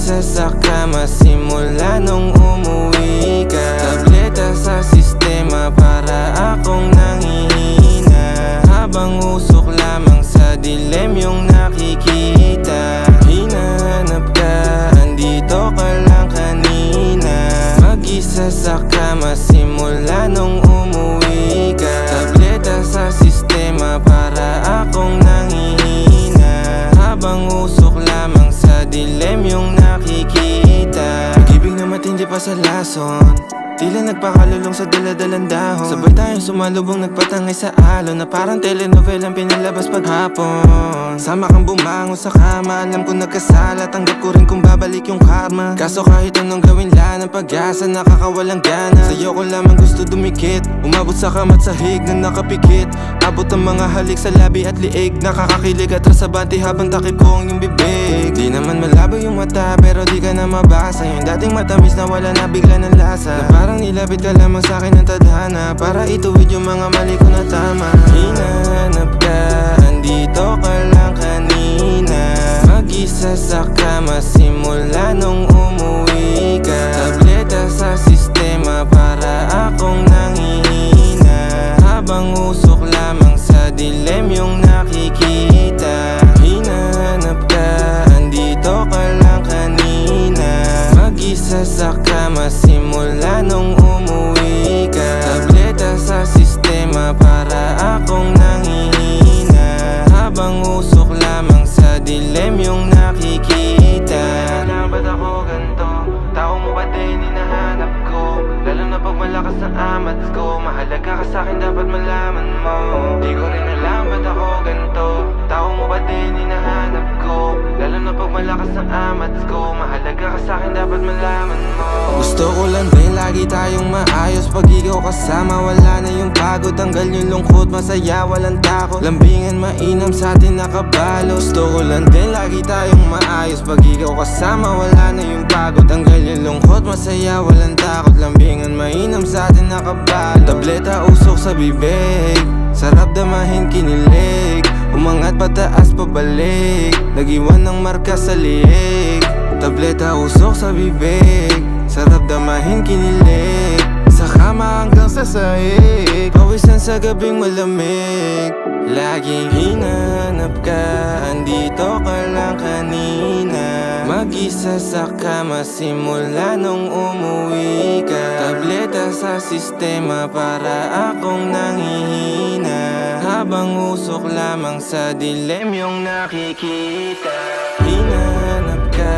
Mag-isa sa kama simula nung umuwi ka. Tableta sa sistema para akong nangihina, habang usok lamang sa dilim yung nakikita. Hinahanap ka, andito ka lang kanina. Mag-isa sa kama simula nung umuwi ka. Tableta sa sistema para akong nangihina, habang usok lamang sa dilim yung nakikita. Pag-ibig na matindi pa sa lason, tila nagpakalulong sa daladalang dahon. Sabay tayong sumalubong, nagpatangay sa alon, na parang telenovelang pinalabas paghapon. Sama kang bumangon sa kama, alam ko nagkasala, tanggap ko rin kung babalik yung karma. Kaso kahit anong gawin lang ng pag-asa, nakakawalang gana. Sa'yo ko lamang gusto dumikit, umabot sa kamat sahig na nakapikit. Abot ang mga halik sa labi at liig, nakakakilig at rasabante habang takip ko ang iyong bibig. Di naman malabo yung mata pero di ka na mabasa, yung dating matamis na wala na bigla ng lasa. Parang nilapit ka lamang sa'kin ng tadhana, para ituwid yung mga mali ko na tama. Hinahanap ka, andito ka lang kanina. Mag-isa sa kama simula nung umuwi ka. Tableta sa sistema para akong nangihina, habang usok lamang sa dilim yung nakikita. Hinahanap ka, andito ka lang kanina. Mag-isa sa kama simula nung umuwi ka. Tableta sa sistema para akong nangihina, habang usok lamang sa dilim yung nakikita. Kailangan ba't ako ganito? Tao mo ba din hinahanap ko? Lalo na pag malakas ang amat ko, mahalaga ka sa'kin, dapat malaman mo. Di ko rin alam ba't ako ganito. Tao mo ba din hinahanap ko? Lalo na pag malakas ang amat ko, mahalaga ka sa'kin, dapat malaman mo. Gusto ko lang din lagi tayong maayos, pag ikaw kasama wala na yung pagod. Tanggal yung lungkot, masaya, walang takot. Lambingan mainam sa'tin nakabalo. Gusto ko lang din lagi tayong maayos, pag ikaw kasama wala na yung pagod. Tanggal yung lungkot, masaya, walang takot. Lambingan mainam sa'tin nakabalo. Tableta usok sa bibig, sarap damahin kinilig. Umangat pataas pabalik, nag-iwan ng marka sa liig. Tableta usok sa bibig, sarap damahin kinilig. Sa kama hanggang sa sahig, pawisan sa gabing malamig. Laging hinahanap ka, andito ka lang kanina. Mag-isa sa kama simula nung umuwi ka. Tableta sa sistema para akong nangihina, habang usok lamang sa dilim yung nakikita. Hinahanap ka,